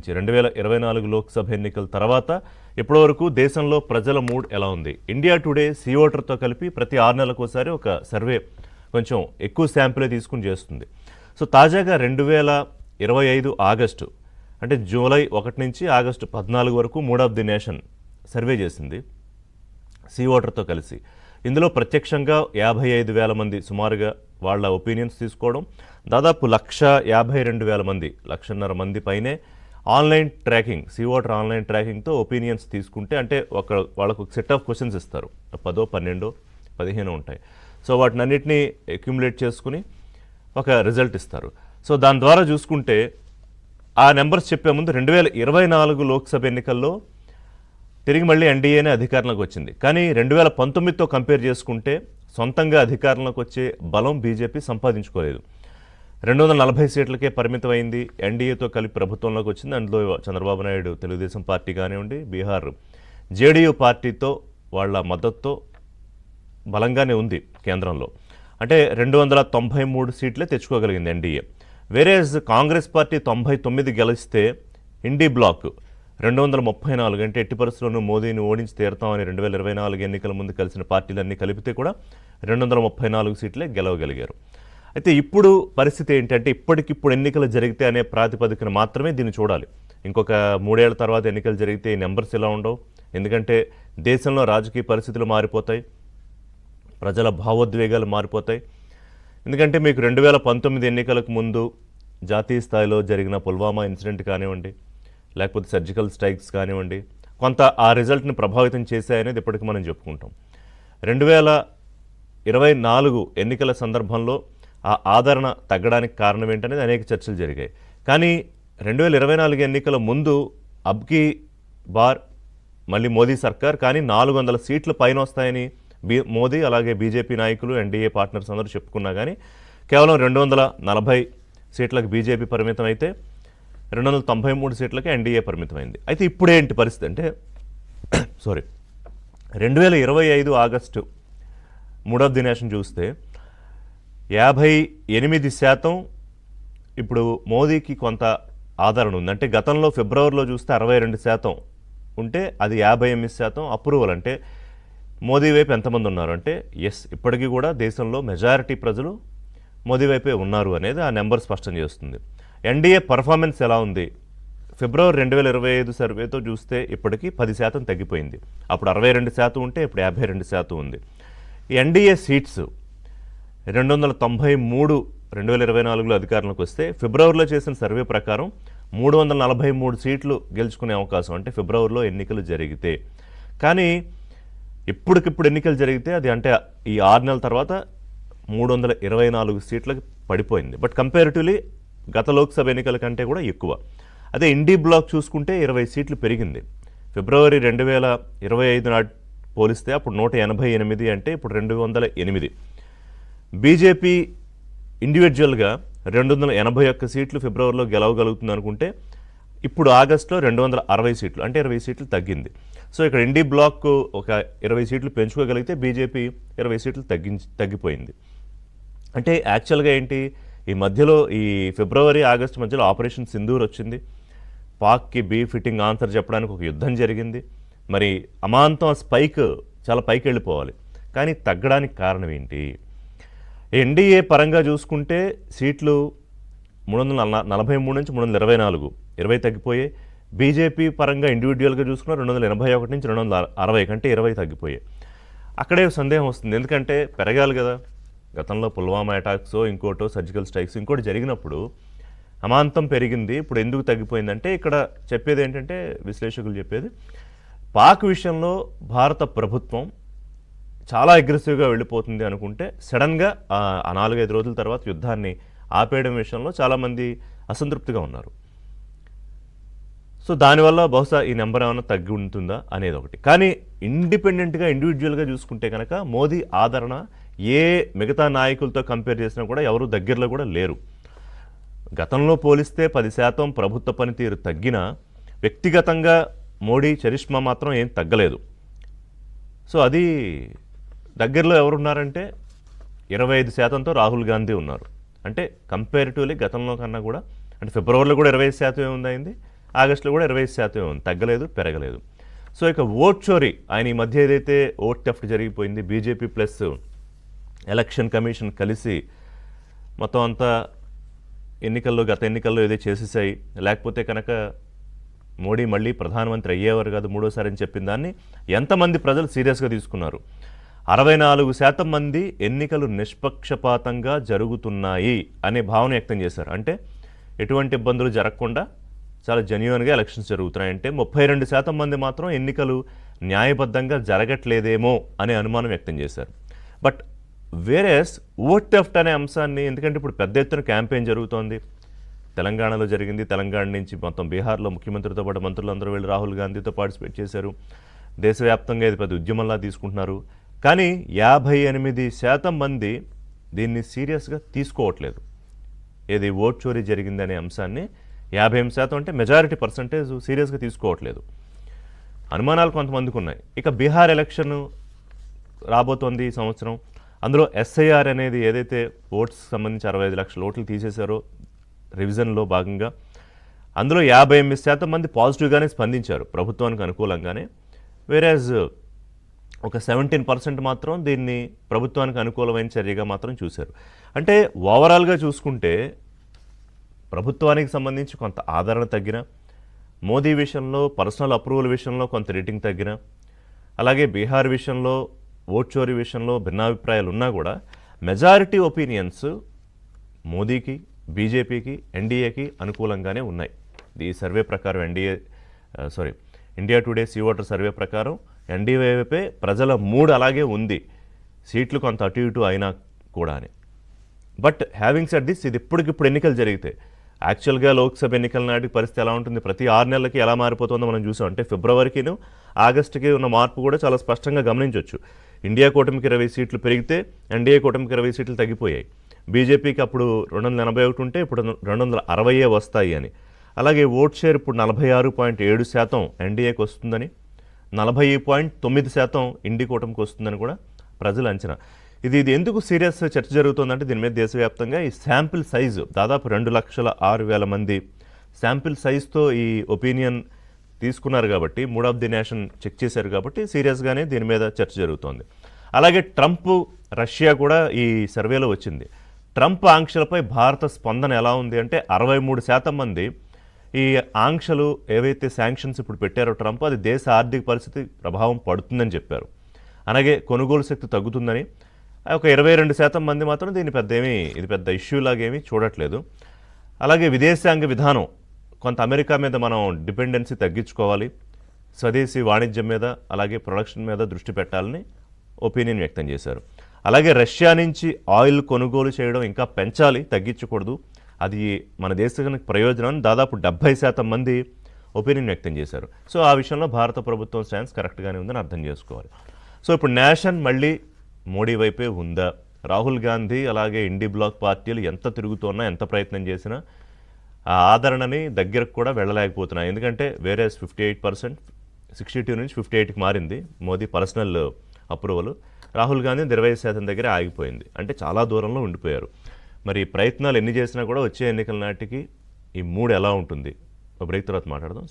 2024 లోక్సభ ఎన్నికల తర్వాత ఇప్పటివరకు దేశంలో ప్రజల మూడ్ ఎలా ఉంది? ఇండియా టుడే సీ ఓటర్తో కలిపి ప్రతి 6 నెలలకోసారి ఒక సర్వే కొంచెం ఎక్కువ శాంపులే తీసుకుని చేస్తుంది. సో తాజాగా 2025 ఆగస్టు అంటే జూలై 1 నుంచి ఆగస్టు 14 వరకు mood of the nation survey చేసింది సీ ఓటర్తో కలిసి. ఇందులో ప్రత్యక్షంగా 55,000 మంది సుమారుగా వాళ్ళ ఒపీనియన్స్ తీసుకోవడం, దాదాపు 152,000 మంది 1,50,000 మంది పైనే online tracking C Voter online ట్రాకింగ్తో ఒపీనియన్స్ తీసుకుంటే, అంటే వాళ్ళకు ఒక సెట్ ఆఫ్ క్వశ్చన్స్ ఇస్తారు, 10, 12, 15 ఉంటాయి. సో వాటిని అన్నిటినీ అక్యుములేట్ చేసుకుని ఒక రిజల్ట్ ఇస్తారు. సో దాని ద్వారా చూసుకుంటే ఆ నెంబర్స్ చెప్పే ముందు 2024 లోక్సభ ఎన్నికల్లో తిరిగి మళ్ళీ ఎన్డీఏనే అధికారంలోకి వచ్చింది. కానీ 2019తో కంపేర్ చేసుకుంటే సొంతంగా అధికారంలోకి వచ్చే బలం బీజేపీ సంపాదించుకోలేదు. 240 సీట్లకే పరిమితమైంది. ఎన్డీఏతో కలిపి ప్రభుత్వంలోకి వచ్చింది. అందులో చంద్రబాబు నాయుడు తెలుగుదేశం పార్టీ కానివ్వండి, బీహార్ జేడీయూ పార్టీతో వాళ్ళ మద్దతుతో బలంగానే ఉంది కేంద్రంలో. అంటే 293 సీట్లే తెచ్చుకోగలిగింది ఎన్డీఏ. వేరేజ్ కాంగ్రెస్ పార్టీ 99 గెలిస్తే ఇండీ బ్లాక్ 234, అంటే ఎట్టి పరిస్థితుల్లోనూ మోదీని ఓడించి తీరుతామని 2024 ఎన్నికల ముందు కలిసిన పార్టీలన్నీ కలిపితే కూడా 234 సీట్లే గెలవగలిగారు. అయితే ఇప్పుడు పరిస్థితి ఏంటంటే ఇప్పటికిప్పుడు ఎన్నికలు జరిగితే అనే ప్రాతిపదికన మాత్రమే దీన్ని చూడాలి. ఇంకొక 3 ఏళ్ల తర్వాత ఎన్నికలు జరిగితే ఈ నెంబర్స్ ఇలా ఉండవు. ఎందుకంటే దేశంలో రాజకీయ పరిస్థితులు మారిపోతాయి, ప్రజల భావోద్వేగాలు మారిపోతాయి. ఎందుకంటే మీకు 2019 ఎన్నికలకు ముందు జాతీయ స్థాయిలో జరిగిన పుల్వామా ఇన్సిడెంట్ కానివ్వండి, లేకపోతే సర్జికల్ స్ట్రైక్స్ కానివ్వండి, కొంత ఆ రిజల్ట్ని ప్రభావితం చేశాయనేది ఇప్పటికి మనం చెప్పుకుంటాం. 2024 ఎన్నికల సందర్భంలో ఆ ఆదరణ తగ్గడానికి కారణం ఏంటనేది అనేక చర్చలు జరిగాయి. కానీ 2024 ఎన్నికల ముందు అబ్కీ బార్ మళ్ళీ మోదీ సర్కార్ కానీ 400 సీట్ల పైన వస్తాయని మోదీ అలాగే బీజేపీ నాయకులు ఎన్డీఏ పార్ట్నర్స్ అందరూ చెప్పుకున్నా కానీ కేవలం 240 సీట్లకు బీజేపీ పరిమితం అయితే 293 సీట్లకి ఎన్డీఏ పరిమితమైంది. అయితే ఇప్పుడేంటి పరిస్థితి అంటే 2025 August mood of the nation చూస్తే 58% ఇప్పుడు మోదీకి కొంత ఆదరణ ఉంది. అంటే గతంలో ఫిబ్రవరిలో చూస్తే 62% ఉంటే అది 58% అప్రూవల్. అంటే మోదీ వైపు ఎంతమంది ఉన్నారు అంటే ఎస్, ఇప్పటికీ కూడా దేశంలో మెజారిటీ ప్రజలు మోదీ వైపే ఉన్నారు అనేది ఆ నెంబర్ స్పష్టం చేస్తుంది. ఎన్డీఏ పర్ఫార్మెన్స్ ఎలా ఉంది? ఫిబ్రవరి 2025 సర్వేతో చూస్తే ఇప్పటికీ 10% తగ్గిపోయింది. అప్పుడు 62% ఉంటే ఇప్పుడు 52% ఉంది. ఎన్డీఏ సీట్స్ 293 2024లో అధికారంలోకి వస్తే ఫిబ్రవరిలో చేసిన సర్వే ప్రకారం 343 సీట్లు గెలుచుకునే అవకాశం, అంటే ఫిబ్రవరిలో ఎన్నికలు జరిగితే. కానీ ఇప్పటికిప్పుడు ఎన్నికలు జరిగితే అది అంటే ఈ 6 నెలల తర్వాత 324 సీట్లకు పడిపోయింది. బట్ కంపారిటివ్లీ గత లోక్సభ ఎన్నికల కంటే కూడా ఎక్కువ. అదే ఇండీ బ్లాక్ చూసుకుంటే 20 సీట్లు పెరిగింది. ఫిబ్రవరి 2025 నాటి పోలిస్తే అప్పుడు 188, అంటే ఇప్పుడు 208. బీజేపీ ఇండివిజువల్గా 281 సీట్లు ఫిబ్రవరిలో గెలవగలుగుతుంది అనుకుంటే ఇప్పుడు ఆగస్టులో 260 సీట్లు, అంటే 20 సీట్లు తగ్గింది. సో ఇక్కడ ఇండీ బ్లాక్ ఒక 20 సీట్లు పెంచుకోగలిగితే బీజేపీ 20 సీట్లు తగ్గిపోయింది. అంటే యాక్చువల్గా ఏంటి, ఈ మధ్యలో ఈ ఫిబ్రవరి ఆగస్టు మధ్యలో ఆపరేషన్ సింధూర్ వచ్చింది. పాక్కి బీ ఫిట్టింగ్ ఆన్సర్ చెప్పడానికి ఒక యుద్ధం జరిగింది. మరి అమాంతం స్పైక్ చాలా పైకి వెళ్ళిపోవాలి, కానీ తగ్గడానికి కారణం ఏంటి? ఎన్డీఏ పరంగా చూసుకుంటే సీట్లు 343 నుంచి 324, 20 తగ్గిపోయాయి. బీజేపీ పరంగా ఇండివిజువల్గా చూసుకున్న 281 నుంచి 260 కంటే 20 తగ్గిపోయాయి. అక్కడే సందేహం వస్తుంది, ఎందుకంటే పెరగాలి కదా. గతంలో పుల్వామా అటాక్స్ ఇంకోటో సర్జికల్ స్ట్రైక్స్ ఇంకోటి జరిగినప్పుడు అమాంతం పెరిగింది, ఇప్పుడు ఎందుకు తగ్గిపోయిందంటే ఇక్కడ చెప్పేది ఏంటంటే విశ్లేషకులు చెప్పేది, పాక్ విషయంలో భారత ప్రభుత్వం చాలా అగ్రెసివ్గా వెళ్ళిపోతుంది అనుకుంటే సడన్గా ఆ 4-5 రోజుల తర్వాత యుద్ధాన్ని ఆపేయడం విషయంలో చాలామంది అసంతృప్తిగా ఉన్నారు. సో దానివల్ల బహుశా ఈ నెంబర్ ఏమైనా తగ్గి ఉంటుందా అనేది ఒకటి. కానీ ఇండిపెండెంట్గా ఇండివిజువల్గా చూసుకుంటే కనుక మోదీ ఆదరణ ఏ మిగతా నాయకులతో కంపేర్ చేసినా కూడా ఎవరు దగ్గరలో కూడా లేరు. గతంలో పోలిస్తే 10% ప్రభుత్వ పనితీరు తగ్గినా వ్యక్తిగతంగా మోడీ చరిష్మా మాత్రం ఏం తగ్గలేదు. సో అది దగ్గరలో ఎవరున్నారంటే 25%తో రాహుల్ గాంధీ ఉన్నారు. అంటే కంపారిటివ్లీ గతంలో కన్నా కూడా, అంటే ఫిబ్రవరిలో కూడా 25% ఏముందైంది, ఆగస్టులో కూడా 25% ఉంది, తగ్గలేదు పెరగలేదు. సో ఇక ఓట్ చోరీ, ఆయన ఈ మధ్య ఏదైతే ఓట్ థెఫ్ట్ జరిగిపోయింది, బీజేపీ ప్లస్ ఎలక్షన్ కమిషన్ కలిసి మొత్తం అంతా గత ఎన్నికల్లో ఏదో చేసేసాయి, లేకపోతే కనుక మోడీ మళ్ళీ ప్రధానమంత్రి అయ్యేవారు కాదు మూడోసారి అని చెప్పిన దాన్ని ఎంతమంది ప్రజలు సీరియస్గా తీసుకున్నారు? 64% మంది ఎన్నికలు నిష్పక్షపాతంగా జరుగుతున్నాయి అనే భావన వ్యక్తం చేశారు. అంటే ఎటువంటి ఇబ్బందులు జరగకుండా చాలా జెన్యూన్గా ఎలక్షన్స్ జరుగుతున్నాయంటే 32% మంది మాత్రం ఎన్నికలు న్యాయబద్ధంగా జరగట్లేదేమో అనే అనుమానం వ్యక్తం చేశారు. బట్ వేరేస్ ఓట్ థెఫ్ట్ అనే అంశాన్ని, ఎందుకంటే ఇప్పుడు పెద్ద ఎత్తున క్యాంపెయిన్ జరుగుతోంది, తెలంగాణలో జరిగింది, తెలంగాణ నుంచి మొత్తం బీహార్లో ముఖ్యమంత్రితో పాటు మంత్రులందరూ వెళ్ళి రాహుల్ గాంధీతో పార్టిసిపేట్ చేశారు, దేశవ్యాప్తంగా ఇది పెద్ద ఉద్యమంలా తీసుకుంటున్నారు. కానీ 58% మంది దీన్ని సీరియస్గా తీసుకోవట్లేదు. ఏది ఓట్ చోరీ జరిగిందనే అంశాన్ని 58% అంటే మెజారిటీ పర్సంటేజ్ సీరియస్గా తీసుకోవట్లేదు. అనుమానాలు కొంతమందికి ఉన్నాయి. ఇక బీహార్ ఎలక్షన్ రాబోతోంది ఈ సంవత్సరం. అందులో ఎస్ఐఆర్ అనేది ఏదైతే ఓట్స్ సంబంధించి 65 లక్షల ఓట్లు తీసేశారో రివిజన్లో భాగంగా, అందులో 58% మంది పాజిటివ్గానే స్పందించారు ప్రభుత్వానికి అనుకూలంగానే. వేరేజ్ ఒక 17% మాత్రం దీన్ని ప్రభుత్వానికి అనుకూలమైన చర్యగా మాత్రం చూశారు. అంటే ఓవరాల్గా చూసుకుంటే ప్రభుత్వానికి సంబంధించి కొంత ఆదరణ తగ్గిన, మోదీ విషయంలో పర్సనల్ అప్రూవల్ విషయంలో కొంత రేటింగ్ తగ్గిన, అలాగే బీహార్ విషయంలో ఓట్ చోరీ విషయంలో భిన్నాభిప్రాయాలు ఉన్నా కూడా మెజారిటీ ఒపీనియన్స్ మోదీకి, బీజేపీకి, ఎన్డీఏకి అనుకూలంగానే ఉన్నాయి. ఈ సర్వే ప్రకారం India Today C voter survey ప్రకారం ఎన్డీఏ వైపే ప్రజల మూడ్ అలాగే ఉంది, సీట్లు కొంత అటు ఇటు అయినా కూడా అని. బట్ హ్యావింగ్ సెడ్ దిస్, ఇది ఇప్పటికిప్పుడు ఎన్నికలు జరిగితే యాక్చువల్గా లోక్సభ ఎన్నికల నాటికి పరిస్థితి ఎలా ఉంటుంది, ప్రతి 6 నెలలకి ఎలా మారిపోతుందో మనం చూసాం. అంటే ఫిబ్రవరికిను ఆగస్టుకి ఉన్న మార్పు కూడా చాలా స్పష్టంగా గమనించవచ్చు. ఇండియా కూటమికి 20 సీట్లు పెరిగితే ఎన్డీఏ కూటమికి 20 సీట్లు తగ్గిపోయాయి. బీజేపీకి అప్పుడు 281 ఉంటే ఇప్పుడు 260 వస్తాయి అని. అలాగే ఓట్ షేర్ ఇప్పుడు 46.7% ఎన్డీఏకి వస్తుందని, 40.9% ఇండి కూటమికి వస్తుందని కూడా ప్రజల అంచనా. ఇది ఎందుకు సీరియస్ చర్చ జరుగుతుందంటే దీని మీద దేశవ్యాప్తంగా ఈ శాంపిల్ సైజు దాదాపు 2,06,000 మంది శాంపిల్ సైజ్తో ఈ ఒపీనియన్ తీసుకున్నారు కాబట్టి, mood of the nation check చేశారు కాబట్టి సీరియస్గానే దీని మీద చర్చ జరుగుతోంది. అలాగే ట్రంప్, రష్యా కూడా ఈ సర్వేలో వచ్చింది. ట్రంప్ ఆంక్షలపై భారత స్పందన ఎలా ఉంది అంటే 63% మంది ఈ ఆంక్షలు ఏవైతే శాంక్షన్స్ ఇప్పుడు పెట్టారో ట్రంప్, అది దేశ ఆర్థిక పరిస్థితి ప్రభావం పడుతుందని చెప్పారు. అలాగే కొనుగోలు శక్తి తగ్గుతుందని. ఒక 22% మంది మాత్రం దీన్ని ఇది పెద్ద ఇష్యూ లాగేమీ చూడట్లేదు. అలాగే విదేశాంగ విధానం, కొంత అమెరికా మీద మనం డిపెండెన్సీ తగ్గించుకోవాలి, స్వదేశీ వాణిజ్యం మీద అలాగే ప్రొడక్షన్ మీద దృష్టి పెట్టాలని ఒపీనియన్ వ్యక్తం చేశారు. అలాగే రష్యా నుంచి ఆయిల్ కొనుగోలు చేయడం ఇంకా పెంచాలి, తగ్గించకూడదు, అది మన దేశానికి ప్రయోజనం దాదాపు 70% మంది ఒపీనియన్ వ్యక్తం చేశారు. సో ఆ విషయంలో భారత ప్రభుత్వం స్టాన్స్ కరెక్ట్గానే ఉందని అర్థం చేసుకోవాలి. సో ఇప్పుడు నేషన్ మళ్ళీ మోడీ వైపే ఉందా? రాహుల్ గాంధీ అలాగే ఇండి బ్లాక్ పార్టీలు ఎంత తిరుగుతున్నా, ఎంత ప్రయత్నం చేసినా ఆ ఆదరణని దగ్గరకు కూడా వెళ్ళలేకపోతున్నాయి. ఎందుకంటే వేరే 58%, 62 నుంచి 58కి మారింది మోదీ పర్సనల్ అప్రూవల్. రాహుల్ గాంధీ 20% దగ్గర ఆగిపోయింది. అంటే చాలా దూరంలో ఉండిపోయారు. మరి ప్రయత్నాలు ఎన్ని చేసినా కూడా వచ్చే ఎన్నికల నాటికి ఈ మూడు ఎలా ఉంటుంది? ఒక బ్రేక్ తర్వాత మాట్లాడదాం.